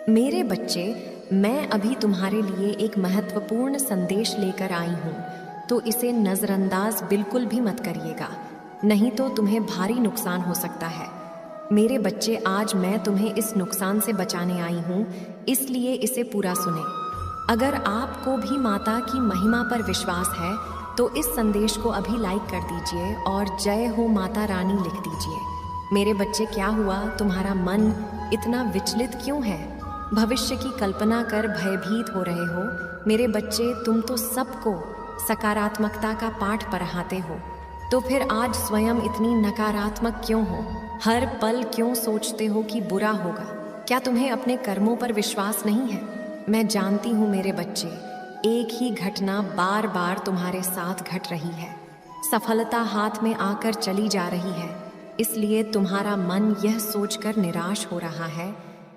मेरे बच्चे, मैं अभी तुम्हारे लिए एक महत्वपूर्ण संदेश लेकर आई हूँ, तो इसे नज़रअंदाज बिल्कुल भी मत करिएगा, नहीं तो तुम्हें भारी नुकसान हो सकता है। मेरे बच्चे, आज मैं तुम्हें इस नुकसान से बचाने आई हूँ, इसलिए इसे पूरा सुने। अगर आपको भी माता की महिमा पर विश्वास है तो इस संदेश को अभी लाइक कर दीजिए और जय हो माता रानी लिख दीजिए। मेरे बच्चे, क्या हुआ? तुम्हारा मन इतना विचलित क्यों है? भविष्य की कल्पना कर भयभीत हो रहे हो? मेरे बच्चे, तुम तो सबको सकारात्मकता का पाठ पढ़ाते हो, तो फिर आज स्वयं इतनी नकारात्मक क्यों हो? हर पल क्यों सोचते हो कि बुरा होगा? क्या तुम्हें अपने कर्मों पर विश्वास नहीं है? मैं जानती हूँ मेरे बच्चे, एक ही घटना बार बार तुम्हारे साथ घट रही है। सफलता हाथ में आकर चली जा रही है, इसलिए तुम्हारा मन यह सोचकर निराश हो रहा है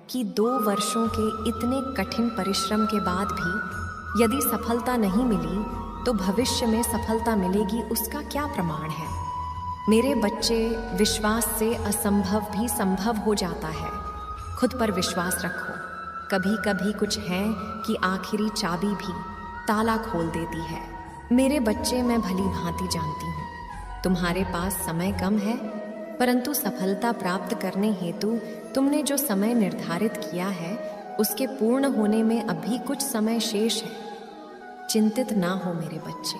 कि 2 वर्षों के इतने कठिन परिश्रम के बाद भी यदि सफलता नहीं मिली तो भविष्य में सफलता मिलेगी, उसका क्या प्रमाण है? मेरे बच्चे, विश्वास से असंभव भी संभव हो जाता है। खुद पर विश्वास रखो। कभी कभी कुछ है कि आखिरी चाबी भी ताला खोल देती है। मेरे बच्चे, मैं भली भांति जानती हूँ तुम्हारे पास समय कम है, परंतु सफलता प्राप्त करने हेतु तुमने जो समय निर्धारित किया है उसके पूर्ण होने में अभी कुछ समय शेष है। चिंतित ना हो मेरे बच्चे,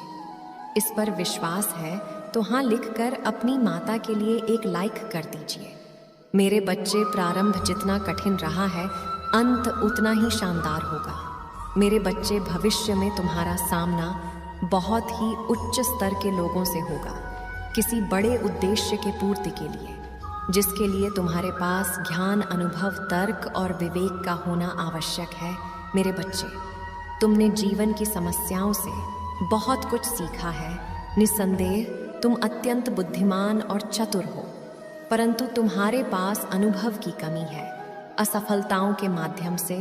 इस पर विश्वास है तो हाँ लिखकर अपनी माता के लिए एक लाइक कर दीजिए। मेरे बच्चे, प्रारंभ जितना कठिन रहा है, अंत उतना ही शानदार होगा। मेरे बच्चे, भविष्य में तुम्हारा सामना बहुत ही उच्च स्तर के लोगों से होगा, किसी बड़े उद्देश्य के पूर्ति के लिए, जिसके लिए तुम्हारे पास ज्ञान, अनुभव, तर्क और विवेक का होना आवश्यक है। मेरे बच्चे, तुमने जीवन की समस्याओं से बहुत कुछ सीखा है। निस्संदेह तुम अत्यंत बुद्धिमान और चतुर हो, परंतु तुम्हारे पास अनुभव की कमी है। असफलताओं के माध्यम से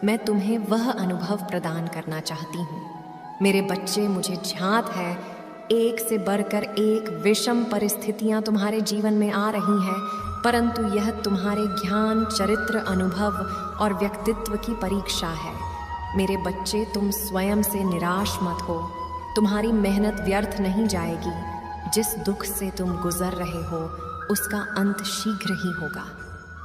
मैं तुम्हें वह अनुभव प्रदान करना चाहती हूँ। मेरे बच्चे, मुझे झांत है एक से बढ़कर एक विषम परिस्थितियाँ तुम्हारे जीवन में आ रही हैं, परंतु यह तुम्हारे ज्ञान, चरित्र, अनुभव और व्यक्तित्व की परीक्षा है। मेरे बच्चे, तुम स्वयं से निराश मत हो। तुम्हारी मेहनत व्यर्थ नहीं जाएगी। जिस दुख से तुम गुजर रहे हो उसका अंत शीघ्र ही होगा।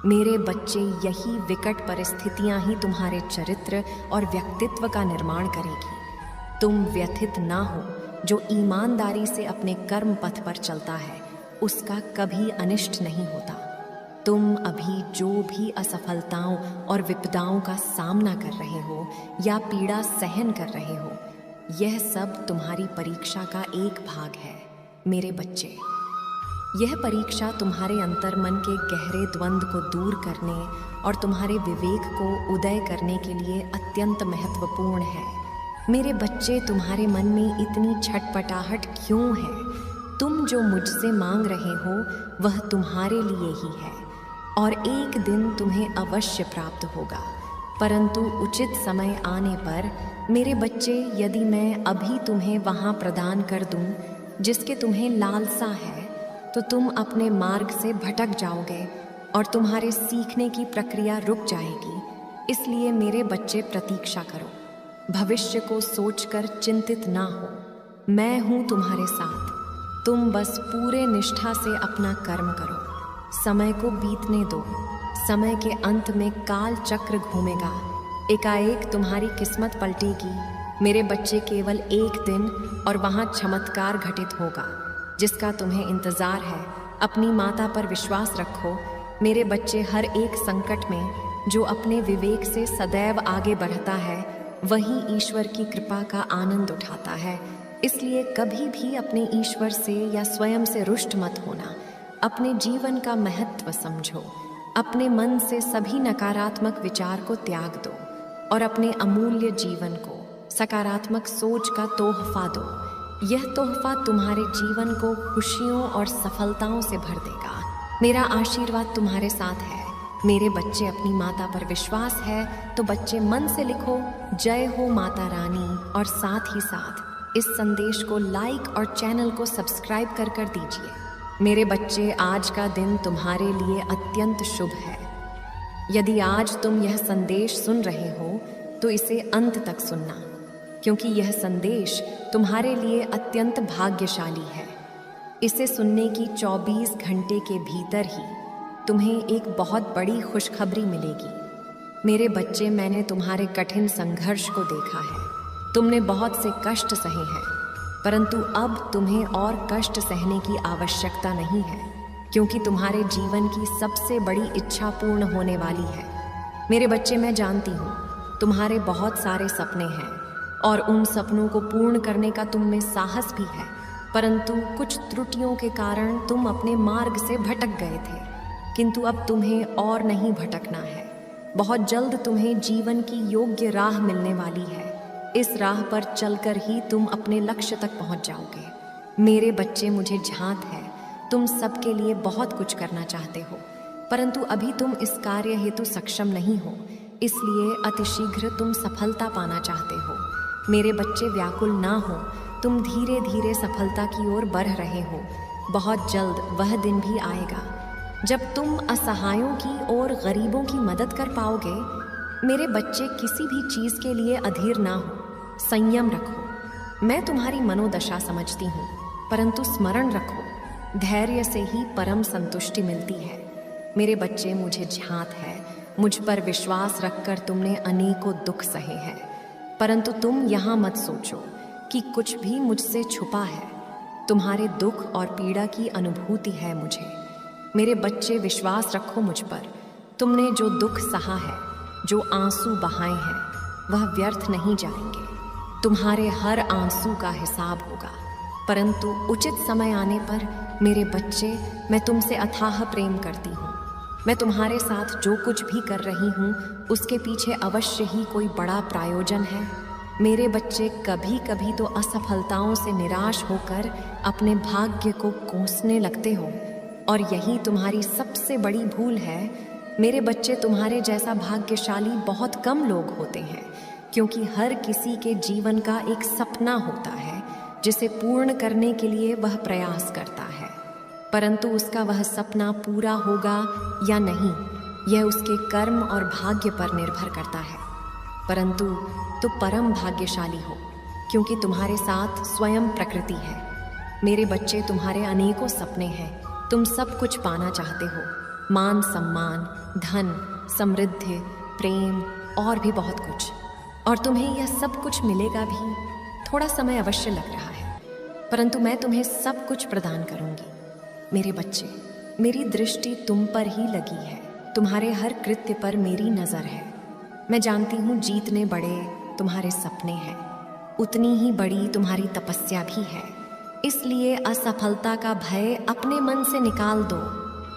मेरे बच्चे, यही विकट परिस्थितियां ही तुम्हारे चरित्र और व्यक्तित्व का निर्माण करेगी। तुम व्यथित ना हो। जो ईमानदारी से अपने कर्म पथ पर चलता है उसका कभी अनिष्ट नहीं होता। तुम अभी जो भी असफलताओं और विपदाओं का सामना कर रहे हो या पीड़ा सहन कर रहे हो, यह सब तुम्हारी परीक्षा का एक भाग है। मेरे बच्चे, यह परीक्षा तुम्हारे अंतर्मन के गहरे द्वंद्व को दूर करने और तुम्हारे विवेक को उदय करने के लिए अत्यंत महत्वपूर्ण है। मेरे बच्चे, तुम्हारे मन में इतनी छटपटाहट क्यों है? तुम जो मुझसे मांग रहे हो वह तुम्हारे लिए ही है और एक दिन तुम्हें अवश्य प्राप्त होगा, परंतु उचित समय आने पर मेरे बच्चे, यदि मैं अभी तुम्हें वहाँ प्रदान कर दूं जिसके तुम्हें लालसा है, तो तुम अपने मार्ग से भटक जाओगे और तुम्हारे सीखने की प्रक्रिया रुक जाएगी। इसलिए मेरे बच्चे, प्रतीक्षा करो। भविष्य को सोचकर चिंतित ना हो। मैं हूँ तुम्हारे साथ। तुम बस पूरे निष्ठा से अपना कर्म करो। समय को बीतने दो। समय के अंत में काल चक्र घूमेगा। एकाएक तुम्हारी किस्मत पलटेगी। मेरे बच्चे, केवल एक दिन और वहाँ चमत्कार घटित होगा जिसका तुम्हें इंतजार है। अपनी माता पर विश्वास रखो। मेरे बच्चे, हर एक संकट में जो अपने विवेक से सदैव आगे बढ़ता है वही ईश्वर की कृपा का आनंद उठाता है। इसलिए कभी भी अपने ईश्वर से या स्वयं से रुष्ट मत होना। अपने जीवन का महत्व समझो। अपने मन से सभी नकारात्मक विचार को त्याग दो और अपने अमूल्य जीवन को सकारात्मक सोच का तोहफा दो। यह तोहफा तुम्हारे जीवन को खुशियों और सफलताओं से भर देगा। मेरा आशीर्वाद तुम्हारे साथ है। मेरे बच्चे, अपनी माता पर विश्वास है तो बच्चे मन से लिखो जय हो माता रानी और साथ ही साथ इस संदेश को लाइक और चैनल को सब्सक्राइब कर दीजिए। मेरे बच्चे, आज का दिन तुम्हारे लिए अत्यंत शुभ है। यदि आज तुम यह संदेश सुन रहे हो तो इसे अंत तक सुनना, क्योंकि यह संदेश तुम्हारे लिए अत्यंत भाग्यशाली है। इसे सुनने की 24 घंटे के भीतर ही तुम्हें एक बहुत बड़ी खुशखबरी मिलेगी। मेरे बच्चे, मैंने तुम्हारे कठिन संघर्ष को देखा है। तुमने बहुत से कष्ट सहे हैं, परंतु अब तुम्हें और कष्ट सहने की आवश्यकता नहीं है, क्योंकि तुम्हारे जीवन की सबसे बड़ी इच्छा पूर्ण होने वाली है। मेरे बच्चे, मैं जानती हूँ तुम्हारे बहुत सारे सपने हैं और उन सपनों को पूर्ण करने का तुम में साहस भी है, परंतु कुछ त्रुटियों के कारण तुम अपने मार्ग से भटक गए थे। किंतु अब तुम्हें और नहीं भटकना है। बहुत जल्द तुम्हें जीवन की योग्य राह मिलने वाली है। इस राह पर चलकर ही तुम अपने लक्ष्य तक पहुंच जाओगे। मेरे बच्चे, मुझे झांक है तुम सबके लिए बहुत कुछ करना चाहते हो, परंतु अभी तुम इस कार्य हेतु सक्षम नहीं हो, इसलिए अतिशीघ्र तुम सफलता पाना चाहते हो। मेरे बच्चे, व्याकुल ना हो, तुम धीरे धीरे सफलता की ओर बढ़ रहे हो। बहुत जल्द वह दिन भी आएगा जब तुम असहायों की और गरीबों की मदद कर पाओगे। मेरे बच्चे, किसी भी चीज़ के लिए अधीर ना हो, संयम रखो। मैं तुम्हारी मनोदशा समझती हूँ, परंतु स्मरण रखो, धैर्य से ही परम संतुष्टि मिलती है। मेरे बच्चे, मुझे झांत है, मुझ पर विश्वास रखकर तुमने अनेकों दुख सहे हैं, परंतु तुम यहाँ मत सोचो कि कुछ भी मुझसे छुपा है। तुम्हारे दुख और पीड़ा की अनुभूति है मुझे। मेरे बच्चे, विश्वास रखो मुझ पर। तुमने जो दुख सहा है, जो आंसू बहाए हैं, वह व्यर्थ नहीं जाएंगे। तुम्हारे हर आंसू का हिसाब होगा, परंतु उचित समय आने पर मेरे बच्चे, मैं तुमसे अथाह प्रेम करती हूँ। मैं तुम्हारे साथ जो कुछ भी कर रही हूँ उसके पीछे अवश्य ही कोई बड़ा प्रायोजन है। मेरे बच्चे, कभी कभी तो असफलताओं से निराश होकर अपने भाग्य को कोसने लगते हो, और यही तुम्हारी सबसे बड़ी भूल है। मेरे बच्चे, तुम्हारे जैसा भाग्यशाली बहुत कम लोग होते हैं, क्योंकि हर किसी के जीवन का एक सपना होता है जिसे पूर्ण करने के लिए वह प्रयास करता है, परंतु उसका वह सपना पूरा होगा या नहीं, यह उसके कर्म और भाग्य पर निर्भर करता है। परंतु तो परम भाग्यशाली हो, क्योंकि तुम्हारे साथ स्वयं प्रकृति है। मेरे बच्चे, तुम्हारे अनेकों सपने हैं। तुम सब कुछ पाना चाहते हो, मान सम्मान, धन, समृद्धि, प्रेम और भी बहुत कुछ, और तुम्हें यह सब कुछ मिलेगा भी। थोड़ा समय अवश्य लग रहा है, परंतु मैं तुम्हें सब कुछ प्रदान करूंगी। मेरे बच्चे, मेरी दृष्टि तुम पर ही लगी है। तुम्हारे हर कृत्य पर मेरी नज़र है। मैं जानती हूँ जितने बड़े तुम्हारे सपने हैं, उतनी ही बड़ी तुम्हारी तपस्या भी है। इसलिए असफलता का भय अपने मन से निकाल दो।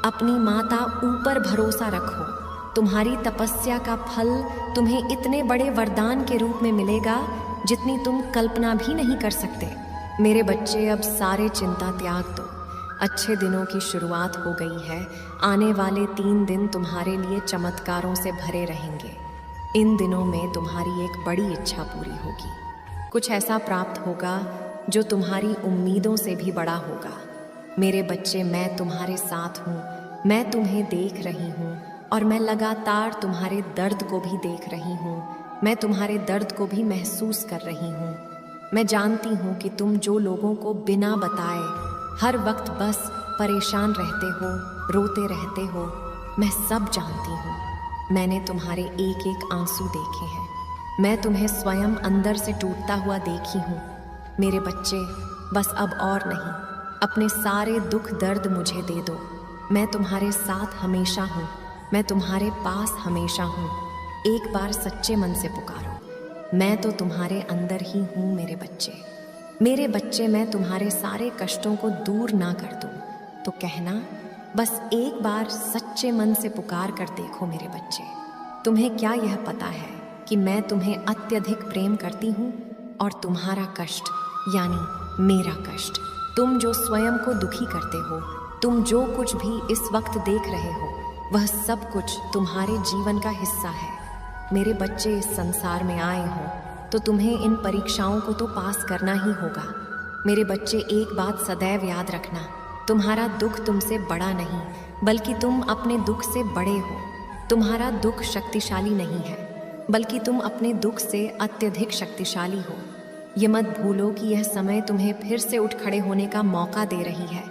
अपनी माता ऊपर भरोसा रखो। तुम्हारी तपस्या का फल तुम्हें इतने बड़े वरदान के रूप में मिलेगा जितनी तुम कल्पना भी नहीं कर सकते। मेरे बच्चे, अब सारे चिंता त्याग दो। अच्छे दिनों की शुरुआत हो गई है। आने वाले 3 दिन तुम्हारे लिए चमत्कारों से भरे रहेंगे। इन दिनों में तुम्हारी एक बड़ी इच्छा पूरी होगी। कुछ ऐसा प्राप्त होगा जो तुम्हारी उम्मीदों से भी बड़ा होगा। मेरे बच्चे, मैं तुम्हारे साथ हूँ। मैं तुम्हें देख रही हूँ और मैं लगातार तुम्हारे दर्द को भी देख रही हूँ। मैं तुम्हारे दर्द को भी महसूस कर रही हूँ। मैं जानती हूँ कि तुम जो लोगों को बिना बताए हर वक्त बस परेशान रहते हो, रोते रहते हो, मैं सब जानती हूँ। मैंने तुम्हारे एक एक आंसू देखे हैं। मैं तुम्हें स्वयं अंदर से टूटता हुआ देखी हूँ। मेरे बच्चे, बस अब और नहीं, अपने सारे दुख दर्द मुझे दे दो। मैं तुम्हारे साथ हमेशा हूँ। मैं तुम्हारे पास हमेशा हूँ। एक बार सच्चे मन से पुकारो। मैं तो तुम्हारे अंदर ही हूँ मेरे बच्चे। मेरे बच्चे, मैं तुम्हारे सारे कष्टों को दूर ना कर दूँ तो कहना, बस एक बार सच्चे मन से पुकार कर देखो मेरे बच्चे। तुम्हें क्या यह पता है कि मैं तुम्हें अत्यधिक प्रेम करती हूँ, और तुम्हारा कष्ट यानी मेरा कष्ट, तुम जो स्वयं को दुखी करते हो, तुम जो कुछ भी इस वक्त देख रहे हो, वह सब कुछ तुम्हारे जीवन का हिस्सा है। मेरे बच्चे, इस संसार में आए हो तो तुम्हें इन परीक्षाओं को तो पास करना ही होगा। मेरे बच्चे, एक बात सदैव याद रखना, तुम्हारा दुख तुमसे बड़ा नहीं, बल्कि तुम अपने दुख से बड़े हो। तुम्हारा दुख शक्तिशाली नहीं है, बल्कि तुम अपने दुख से अत्यधिक शक्तिशाली हो। ये मत भूलो कि यह समय तुम्हें फिर से उठ खड़े होने का मौका दे रही है।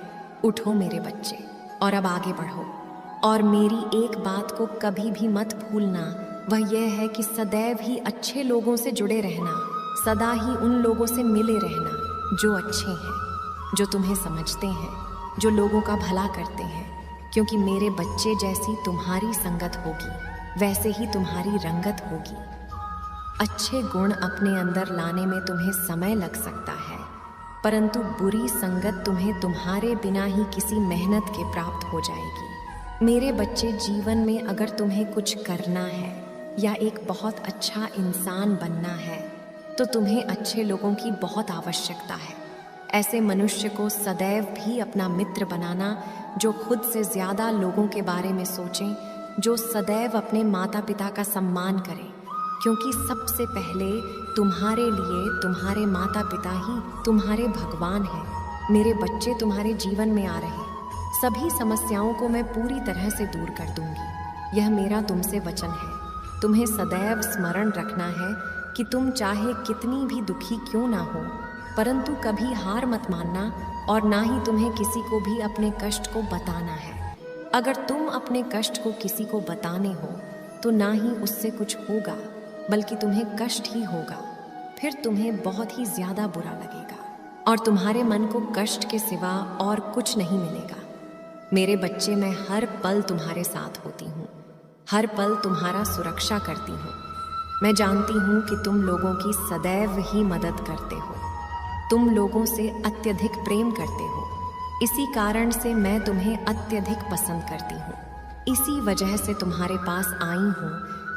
उठो मेरे बच्चे, और अब आगे बढ़ो। और मेरी एक बात को कभी भी मत भूलना, वह यह है कि सदैव ही अच्छे लोगों से जुड़े रहना, सदा ही उन लोगों से मिले रहना जो अच्छे हैं, जो तुम्हें समझते हैं, जो लोगों का भला करते हैं। क्योंकि मेरे बच्चे जैसी तुम्हारी संगत होगी, वैसे ही तुम्हारी रंगत होगी। अच्छे गुण अपने अंदर लाने में तुम्हें समय लग सकता है, परंतु बुरी संगत तुम्हें तुम्हारे बिना ही किसी मेहनत के प्राप्त हो जाएगी। मेरे बच्चे, जीवन में अगर तुम्हें कुछ करना है या एक बहुत अच्छा इंसान बनना है, तो तुम्हें अच्छे लोगों की बहुत आवश्यकता है। ऐसे मनुष्य को सदैव भी अपना मित्र बनाना जो खुद से ज़्यादा लोगों के बारे में सोचें, जो सदैव अपने माता पिता का सम्मान करें, क्योंकि सबसे पहले तुम्हारे लिए तुम्हारे माता पिता ही तुम्हारे भगवान हैं। मेरे बच्चे, तुम्हारे जीवन में आ रहे सभी समस्याओं को मैं पूरी तरह से दूर कर दूंगी। यह मेरा तुमसे वचन है। तुम्हें सदैव स्मरण रखना है कि तुम चाहे कितनी भी दुखी क्यों ना हो, परंतु कभी हार मत मानना, और ना ही तुम्हें किसी को भी अपने कष्ट को बताना है। अगर तुम अपने कष्ट को किसी को बताने हो, तो ना ही उससे कुछ होगा, बल्कि तुम्हें कष्ट ही होगा। फिर तुम्हें बहुत ही ज़्यादा बुरा लगेगा, और तुम्हारे मन को कष्ट के सिवा और कुछ नहीं मिलेगा। मेरे बच्चे, मैं हर पल तुम्हारे साथ होती हूँ, हर पल तुम्हारा सुरक्षा करती हूँ। मैं जानती हूँ कि तुम लोगों की सदैव ही मदद करते हो, तुम लोगों से अत्यधिक प्रेम करते हो। इसी कारण से मैं तुम्हें अत्यधिक पसंद करती हूँ। इसी वजह से तुम्हारे पास आई हूँ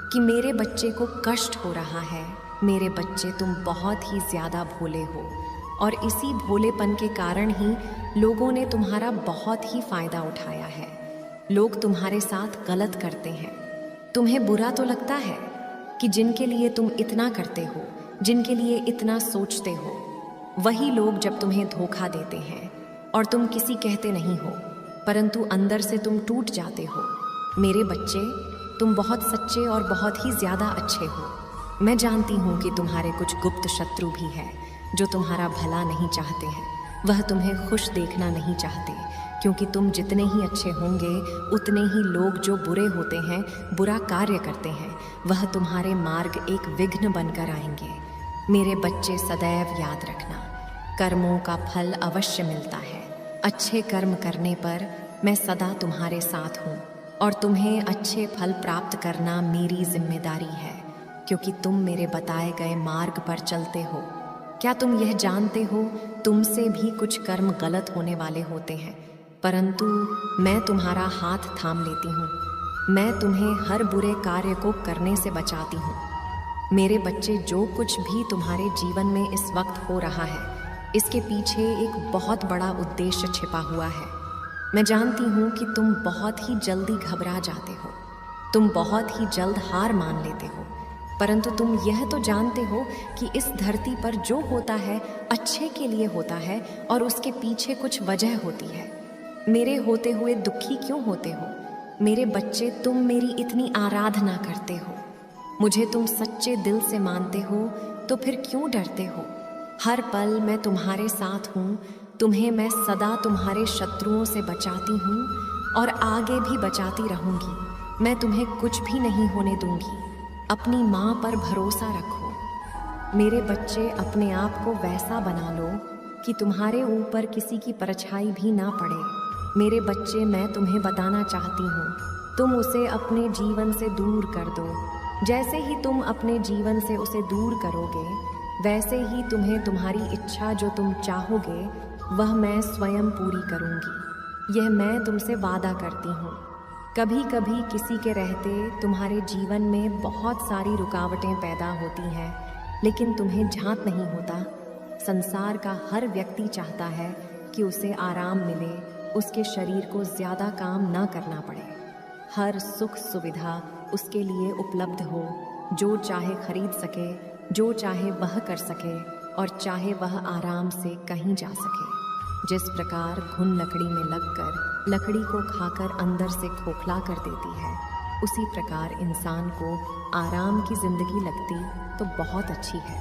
कि मेरे बच्चे को कष्ट हो रहा है। मेरे बच्चे, तुम बहुत ही ज़्यादा भोले हो, और इसी भोलेपन के कारण ही लोगों ने तुम्हारा बहुत ही फ़ायदा उठाया है। लोग तुम्हारे साथ गलत करते हैं। तुम्हें बुरा तो लगता है कि जिनके लिए तुम इतना करते हो, जिनके लिए इतना सोचते हो, वही लोग जब तुम्हें धोखा देते हैं और तुम किसी कहते नहीं हो, परंतु अंदर से तुम टूट जाते हो। मेरे बच्चे, तुम बहुत सच्चे और बहुत ही ज़्यादा अच्छे हो। मैं जानती हूँ कि तुम्हारे कुछ गुप्त शत्रु भी हैं जो तुम्हारा भला नहीं चाहते हैं। वह तुम्हें खुश देखना नहीं चाहते, क्योंकि तुम जितने ही अच्छे होंगे, उतने ही लोग जो बुरे होते हैं, बुरा कार्य करते हैं, वह तुम्हारे मार्ग एक विघ्न बनकर आएंगे। मेरे बच्चे, सदैव याद रखना, कर्मों का फल अवश्य मिलता है। अच्छे कर्म करने पर मैं सदा तुम्हारे साथ हूँ, और तुम्हें अच्छे फल प्राप्त करना मेरी जिम्मेदारी है, क्योंकि तुम मेरे बताए गए मार्ग पर चलते हो। क्या तुम यह जानते हो, तुमसे भी कुछ कर्म गलत होने वाले होते हैं, परंतु मैं तुम्हारा हाथ थाम लेती हूँ। मैं तुम्हें हर बुरे कार्य को करने से बचाती हूँ। मेरे बच्चे, जो कुछ भी तुम्हारे जीवन में इस वक्त हो रहा है, इसके पीछे एक बहुत बड़ा उद्देश्य छिपा हुआ है। मैं जानती हूँ कि तुम बहुत ही जल्दी घबरा जाते हो, तुम बहुत ही जल्द हार मान लेते हो, परंतु तुम यह तो जानते हो कि इस धरती पर जो होता है अच्छे के लिए होता है, और उसके पीछे कुछ वजह होती है। मेरे होते हुए दुखी क्यों होते हो? मेरे बच्चे, तुम मेरी इतनी आराधना करते हो, मुझे तुम सच्चे दिल से मानते हो, तो फिर क्यों डरते हो? हर पल मैं तुम्हारे साथ हूँ। तुम्हें मैं सदा तुम्हारे शत्रुओं से बचाती हूँ, और आगे भी बचाती रहूँगी। मैं तुम्हें कुछ भी नहीं होने दूँगी। अपनी माँ पर भरोसा रखो। मेरे बच्चे, अपने आप को वैसा बना लो कि तुम्हारे ऊपर किसी की परछाई भी ना पड़े। मेरे बच्चे, मैं तुम्हें बताना चाहती हूँ, तुम उसे अपने जीवन से दूर कर दो। जैसे ही तुम अपने जीवन से उसे दूर करोगे, वैसे ही तुम्हें तुम्हारी इच्छा जो तुम चाहोगे, वह मैं स्वयं पूरी करूँगी। यह मैं तुमसे वादा करती हूँ। कभी कभी किसी के रहते तुम्हारे जीवन में बहुत सारी रुकावटें पैदा होती हैं, लेकिन तुम्हें झांत नहीं होता। संसार का हर व्यक्ति चाहता है कि उसे आराम मिले, उसके शरीर को ज़्यादा काम ना करना पड़े, हर सुख सुविधा उसके लिए उपलब्ध हो, जो चाहे खरीद सके, जो चाहे वह कर सके, और चाहे वह आराम से कहीं जा सके। जिस प्रकार घुन लकड़ी में लगकर लकड़ी को खाकर अंदर से खोखला कर देती है, उसी प्रकार इंसान को आराम की जिंदगी लगती तो बहुत अच्छी है,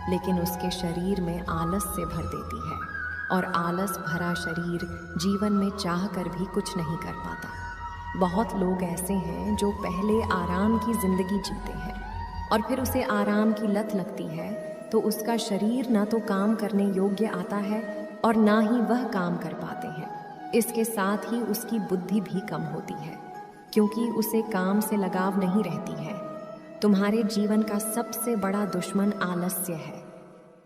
लेकिन उसके शरीर में आलस से भर देती है, और आलस भरा शरीर जीवन में चाह कर भी कुछ नहीं कर पाता। बहुत लोग ऐसे हैं जो पहले आराम की जिंदगी जीते हैं और फिर उसे आराम की लत लगती है, तो उसका शरीर ना तो काम करने योग्य आता है और ना ही वह काम कर पाते हैं। इसके साथ ही उसकी बुद्धि भी कम होती है, क्योंकि उसे काम से लगाव नहीं रहती है। तुम्हारे जीवन का सबसे बड़ा दुश्मन आलस्य है।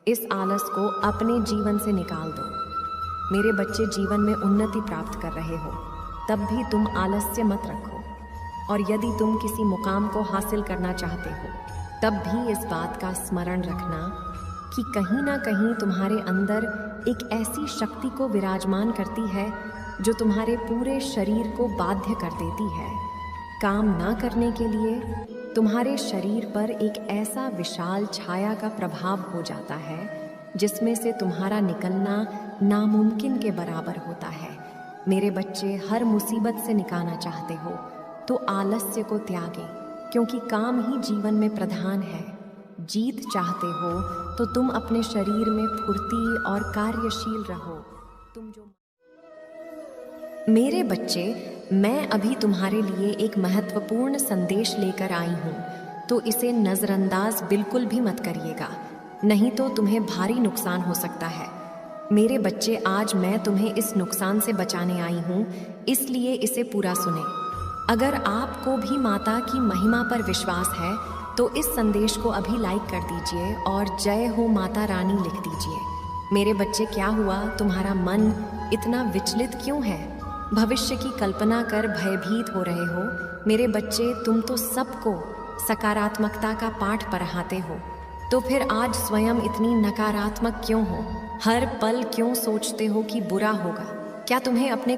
इस आलस को अपने जीवन से निकाल दो। मेरे बच्चे जीवन में उन्नति प्राप्त कर रहे हो, तब भी तुम आलस्य मत रखो, और यदि तुम किसी मुकाम को हासिल करना चाहते हो, तब भी इस बात का स्मरण रखना कि कहीं ना कहीं तुम्हारे अंदर एक ऐसी शक्ति को विराजमान करती है जो तुम्हारे पूरे शरीर को बाध्य कर देती है। काम ना करने के लिए तुम्हारे शरीर पर एक ऐसा विशाल छाया का प्रभाव हो जाता है जिसमें से तुम्हारा निकलना नामुमकिन के बराबर होता है। मेरे बच्चे, हर मुसीबत से निकालना चाहते हो तो आलस्य को त्यागें, क्योंकि काम ही जीवन में प्रधान है। जीत चाहते हो तो तुम अपने शरीर में फुर्ती और कार्यशील रहो। मेरे बच्चे, मैं अभी तुम्हारे लिए एक महत्वपूर्ण संदेश लेकर आई हूँ, तो इसे नज़रअंदाज बिल्कुल भी मत करिएगा, नहीं तो तुम्हें भारी नुकसान हो सकता है। मेरे बच्चे, आज मैं तुम्हें इस नुकसान से बचाने आई हूँ, इसलिए इसे पूरा सुने। अगर आपको भी माता की महिमा पर विश्वास है तो इस संदेश को अभी लाइक कर दीजिए और जय हो माता रानी लिख दीजिए। मेरे बच्चे, क्या हुआ? तुम्हारा मन इतना विचलित क्यों है? भविष्य की कल्पना कर भयभीत हो रहे हो? मेरे बच्चे, तुम तो सबको सकारात्मकता का पाठ पढ़ाते हो, तो फिर आज स्वयं इतनी नकारात्मक क्यों हो? हर पल क्यों सोचते हो कि बुरा होगा? क्या तुम्हें अपने